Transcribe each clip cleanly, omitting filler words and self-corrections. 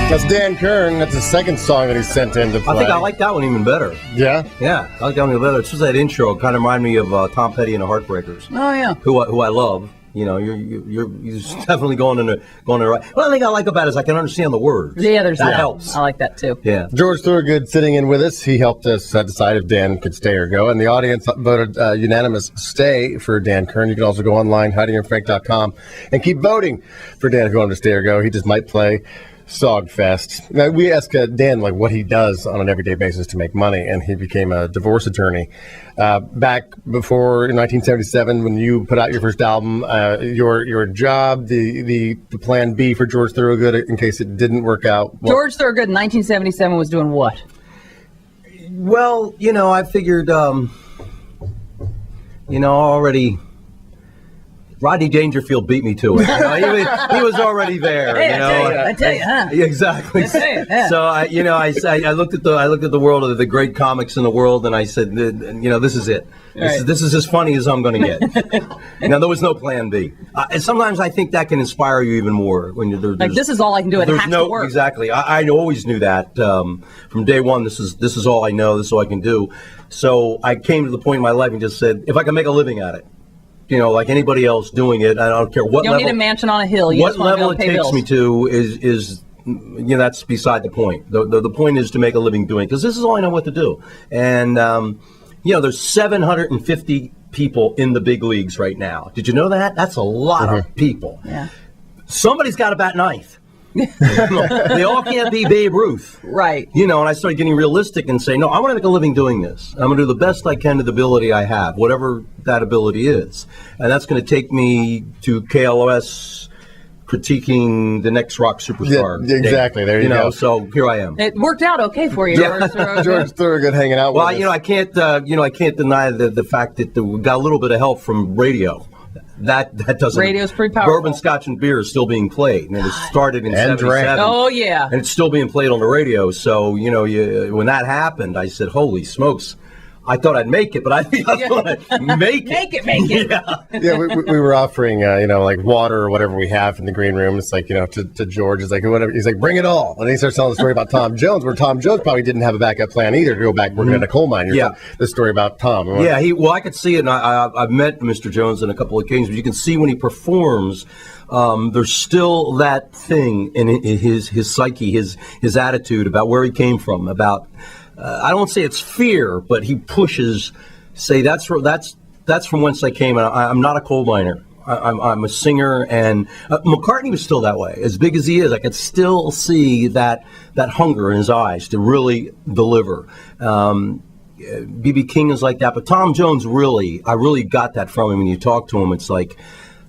That's Dan Kern. That's the second song that he sent in to play. I think I like that one even better. Yeah? Yeah, I like that one even better. It's just that intro. Kind of remind me of Tom Petty and the Heartbreakers. Oh, yeah. Who I love. You know, you're definitely going in the right. What I think I like about it is I can understand the words. Yeah, that helps. I like that too. Yeah. George Thorogood sitting in with us. He helped us decide if Dan could stay or go, and the audience voted unanimous stay for Dan Kern. You can also go online, HeidiandFrank.com, and keep voting for Dan if you want him to stay or go. He just might play Sogfest. Now, we asked Dan what he does on an everyday basis to make money, and he became a divorce attorney. Back before 1977, when you put out your first album, your job, the plan B for George Thorogood in case it didn't work out. George Thorogood in 1977 was doing what? Well, I figured, already. Rodney Dangerfield beat me to it. He was already there. Hey, I tell you, huh? Exactly. Yeah. So I looked at the world of the great comics in the world, and I said, this is it. This is as funny as I'm going to get. Now there was no plan B. And sometimes I think that can inspire you even more when you're like this is all I can do. It has to work. Exactly. I always knew that from day one. This is all I know. This is all I can do. So I came to the point in my life and just said, if I can make a living at it. Like anybody else doing it, I don't care what you don't level. need a mansion on a hill. You what just want level to be it able to pay takes bills. me to is that's beside the point. The point is to make a living doing it, because this is all I know what to do. And there's 750 people in the big leagues right now. Did you know that? That's a lot of people. Yeah. Somebody's got to bat ninth. They all can't be Babe Ruth. Right. And I started getting realistic and saying, no, I want to make a living doing this. I'm going to do the best I can to the ability I have, whatever that ability is. And that's going to take me to KLOS critiquing the next rock superstar. Yeah, exactly. There you go. So here I am. It worked out okay for you, George Thorogood. George Thorogood hanging out with us. Well, I can't deny the fact that we got a little bit of help from radio. That doesn't. Radio's pretty powerful. Bourbon, Scotch, and beer is still being played, and it started in '77. Oh yeah, and it's still being played on the radio. So when that happened, I said, "Holy smokes!" I thought I'd make it, but I think I was going to make it. Make it. Yeah, we were offering, like water or whatever we have in the green room. It's like, to George, it's like, whatever. He's like, bring it all. And he starts telling the story about Tom Jones, where Tom Jones probably didn't have a backup plan either to go back working at a coal mine. The story about Tom. Yeah, I could see it, and I've met Mr. Jones on a couple of occasions, but you can see when he performs, there's still that thing in his psyche, his attitude about where he came from, about... I don't say it's fear, but he pushes. Say that's from whence I came. And I'm not a coal miner. I'm a singer, and McCartney was still that way. As big as he is, I could still see that hunger in his eyes to really deliver. B.B. King is like that, but Tom Jones I really got that from him. When you talk to him, it's like,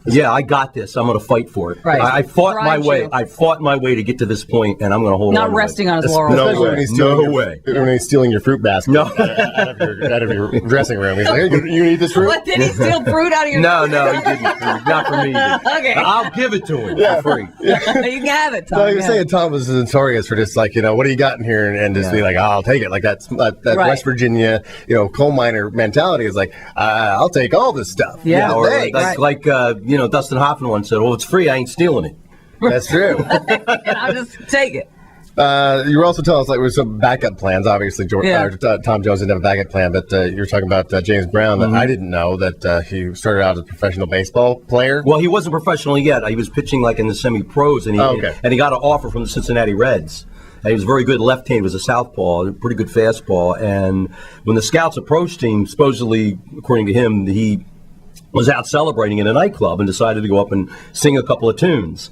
yeah, I got this. I'm going to fight for it. Right. I fought my way. I fought my way to get to this point, and I'm going to hold on. Not resting on his laurels. No way. When he's stealing your fruit basket out of your dressing room. He's like, you need this fruit? What, did he steal fruit out of your No, he didn't. Not for me. Okay. I'll give it to him for free. You can have it, Tom. No, he was saying Tom was notorious for just like, what do you got in here? And just be like, I'll take it. Like that West Virginia, coal miner mentality is like, I'll take all this stuff. Yeah. Or like Dustin Hoffman once said, well, it's free, I ain't stealing it. That's true. And I'll just take it. You were also telling us with some backup plans. Obviously, Tom Jones didn't have a backup plan, but you were talking about James Brown. That I didn't know that he started out as a professional baseball player. Well, he wasn't professional yet. He was pitching like in the semi-pros, and he got an offer from the Cincinnati Reds. And he was very good left-handed. He was a southpaw, pretty good fastball. And when the scouts approached him, supposedly, according to him, he was out celebrating in a nightclub and decided to go up and sing a couple of tunes.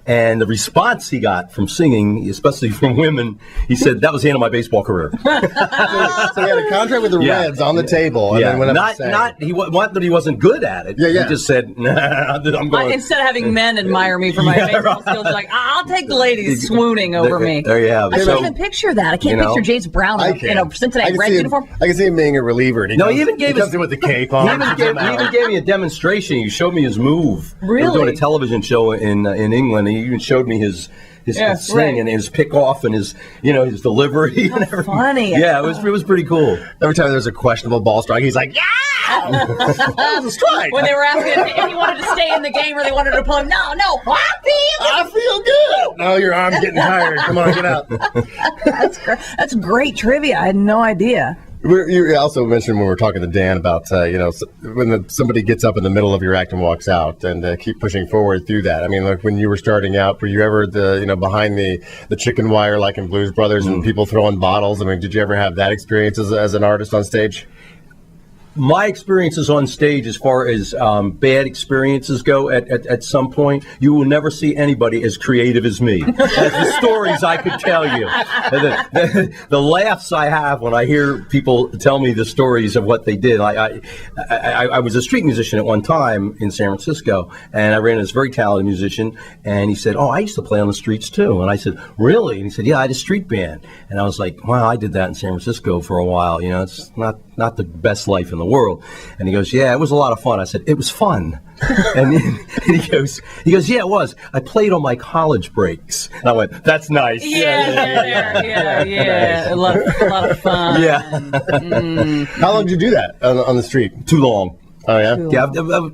And the response he got from singing, especially from women, he said, that was the end of my baseball career. So he had a contract with the Reds on the table. And then went up he wasn't good at it. He just said, nah, I'm going. Instead of having men admire me for my baseball skills, like, I'll take the ladies swooning over me. There you have it. I can't even picture that. I can't picture James Brown in a Cincinnati Reds uniform. I can see him being a reliever. He even comes in with the cape on. He even gave me a demonstration. He showed me his move. Really? He was doing a television show in England. He even showed me his swing and his pick off and his delivery and everything. Funny. Yeah, it was pretty cool. Every time there's a questionable ball strike, he's like, yeah! That was a strike. When they were asking if he wanted to stay in the game or they wanted to pull him, no, I feel good. No, your arm's getting tired. Come on, get out. That's great trivia. I had no idea. You also mentioned when we were talking to Dan about, when somebody gets up in the middle of your act and walks out, and keep pushing forward through that. I mean, like when you were starting out, were you ever behind the chicken wire like in Blues Brothers and people throwing bottles? I mean, did you ever have that experience as an artist on stage? My experiences on stage, as far as bad experiences go, at some point, you will never see anybody as creative as me. As the stories I could tell you, the laughs I have when I hear people tell me the stories of what they did. I was a street musician at one time in San Francisco, and I ran into this very talented musician, and he said, "Oh, I used to play on the streets too." And I said, "Really?" And he said, "Yeah, I had a street band." And I was like, "Wow, I did that in San Francisco for a while. It's not the best life in the world." And he goes, "Yeah, it was a lot of fun." I said, "It was fun." And he goes, "Yeah, it was. I played on my college breaks." And I went, "That's nice." Yeah. A lot of fun. Yeah. How long did you do that on the street? Too long. Oh, yeah? Yeah,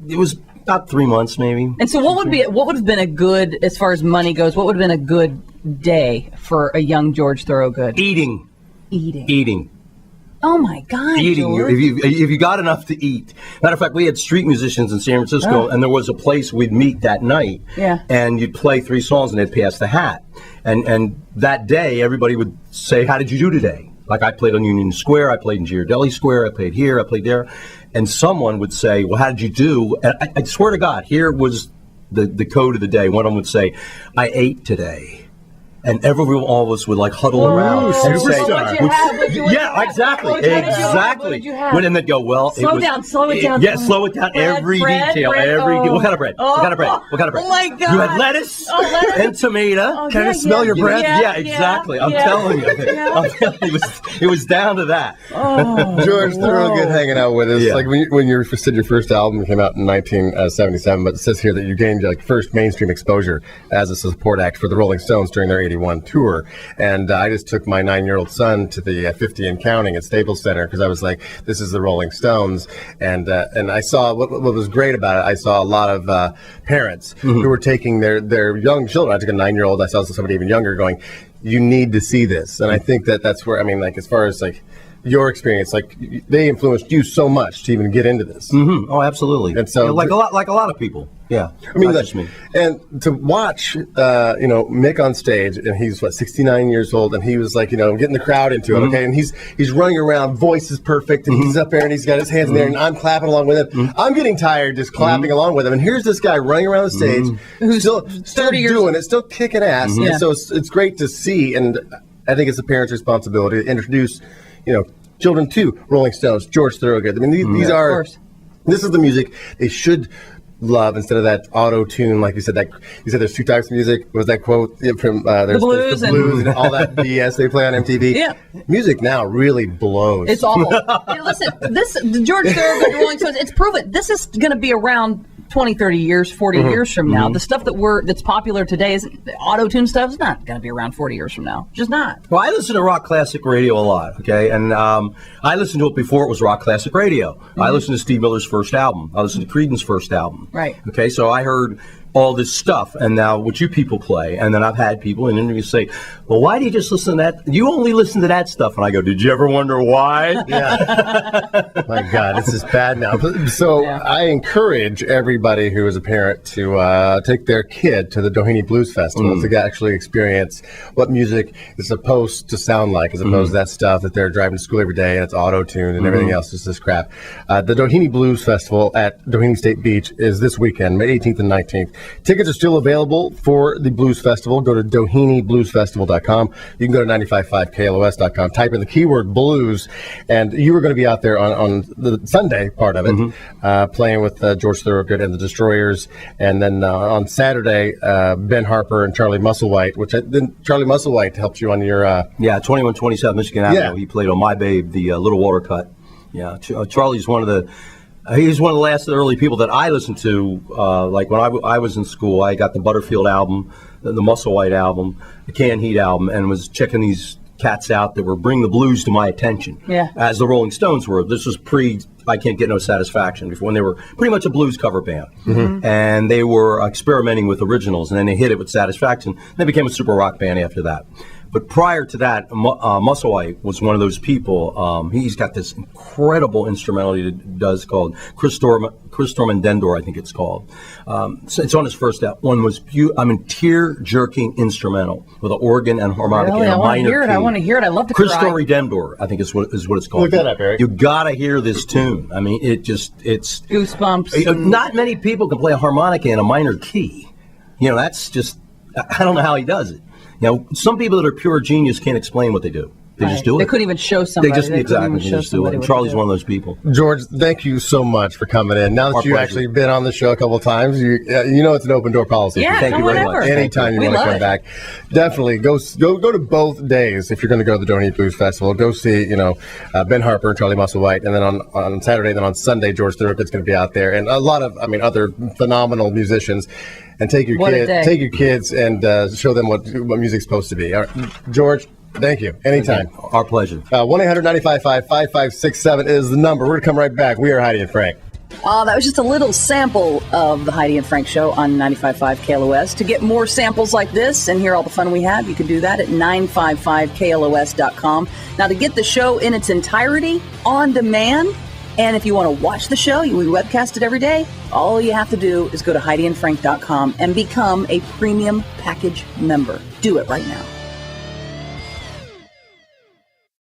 it was about 3 months maybe. And so what would have been a good, as far as money goes, what would have been a good day for a young George Thorogood? Eating. Oh my God! Eating. George. If you got enough to eat. Matter of fact, we had street musicians in San Francisco, and there was a place we'd meet that night. Yeah. And you'd play 3 songs, and they'd pass the hat. And that day, everybody would say, "How did you do today?" Like I played on Union Square, I played in Ghirardelli Square, I played here, I played there, and someone would say, "Well, how did you do?" And I swear to God, here was the code of the day. One of them would say, "I ate today." And all of us would like huddle around and say, exactly. And they'd go, "Well, slow it down. Yeah, slow it down. Every detail. What kind of bread? What kind of bread? Oh my God! You had lettuce and tomato. Can I smell your breath? Yeah, exactly. I'm telling you, it was down to that. George Thorogood hanging out with us. Yeah. Like when you said your first album came out in 1977, but it says here that you gained first mainstream exposure as a support act for the Rolling Stones during their '81 tour. And I just took my 9-year-old son to the 50 and Counting at Staples Center because I was like, this is the Rolling Stones. And I saw what was great about it. I saw a lot of parents who were taking their young children. I took a 9-year-old. I saw somebody even younger going, "You need to see this." And I think that's where, as far as your experience, they influenced you so much to even get into this. Mm-hmm. Oh, absolutely. And so, like a lot of people. Yeah. Not just me. And to watch, Mick on stage, and he's 69 years old, and he was getting the crowd into it. Okay, and he's running around, voice is perfect, and he's up there, and he's got his hands in there, and I'm clapping along with him. I'm getting tired just clapping along with him, and here's this guy running around the stage, who's still doing it, still kicking ass. And so it's great to see, and I think it's a parent's responsibility to introduce children to Rolling Stones, George Thorogood. These are, this is the music they should love instead of that auto-tune, like you said. You said there's 2 types of music. Was that quote from there's blues, the blues and all that BS they play on MTV? Yeah. Music now really blows. It's awful. Listen, the George Thorogood Rolling Stones, it's proven. This is going to be around 20, 30 years, 40 years from now. The stuff that's popular today is auto-tune stuff is not going to be around 40 years from now. Just not. Well, I listen to rock classic radio a lot, okay? And I listened to it before it was rock classic radio. I listened to Steve Miller's first album. I listened to Creedon's first album. Right. Okay, so I heard all this stuff, and now what you people play, and then I've had people in interviews say, "Well, why do you just listen to that? You only listen to that stuff." And I go, "Did you ever wonder why?" Yeah. My God, this is bad now. So I encourage everybody who is a parent to take their kid to the Doheny Blues Festival to actually experience what music is supposed to sound like, as opposed to that stuff that they're driving to school every day and it's auto-tuned and everything else is this crap. The Doheny Blues Festival at Doheny State Beach is this weekend, May 18th and 19th. Tickets are still available for the Blues Festival. Go to DohenyBluesFestival.com. You can go to 955KLOS.com. Type in the keyword blues, and you are going to be out there on the Sunday part of it, playing with George Thorogood and the Destroyers. And then on Saturday, Ben Harper and Charlie Musselwhite, Charlie Musselwhite helped you on your... 2127 Michigan Avenue. He played on My Babe, the Little Water Cut. Yeah, Charlie's one of the... He's one of the last early people that I listened to. Like when I was in school, I got the Butterfield album, the Musselwhite album, the Canned Heat album, and was checking these cats out that were bringing the blues to my attention. Yeah. As the Rolling Stones were. This was pre I Can't Get No Satisfaction before, when they were pretty much a blues cover band. And they were experimenting with originals, and then they hit it with Satisfaction. They became a super rock band after that. But prior to that, Musselwhite was one of those people. He's got this incredible instrumental he does called Chris Storm and Dendor, I think it's called. So it's on his first album. One was tear-jerking instrumental with an organ and harmonica Really? and a minor key. I want to hear it. I love to Chris cry. Storm and Dendor, I think is what it's called. Look that up, Eric. You gotta hear this tune. I mean, it's Goosebumps. not many people can play a harmonica in a minor key. That's just, I don't know how he does it. Some people that are pure genius can't explain what they do. They just do it. They couldn't even show somebody. They just do it. And Charlie's one of those people. George, thank you so much for coming in. Now that Our you've pleasure. actually been on the show a couple of times, it's an open door policy. Yeah, Thank you very whatever. much. Anytime you We want to love come it. back, definitely go to both days if you're going to go to the Don't Eat Booze Festival. Go see Ben Harper and Charlie Musselwhite, and then on Saturday, then on Sunday, George Thorogood's going to be out there, and a lot of other phenomenal musicians. And take your kids and show them what music's supposed to be. All right. George, thank you. Anytime. Our pleasure. 1-800-955-5567 is the number. We're going to come right back. We are Heidi and Frank. That was just a little sample of the Heidi and Frank Show on 95.5 KLOS. To get more samples like this and hear all the fun we have, you can do that at 955KLOS.com. Now, to get the show in its entirety on demand, and if you want to watch the show, we webcast it every day, all you have to do is go to HeidiandFrank.com and become a premium package member. Do it right now.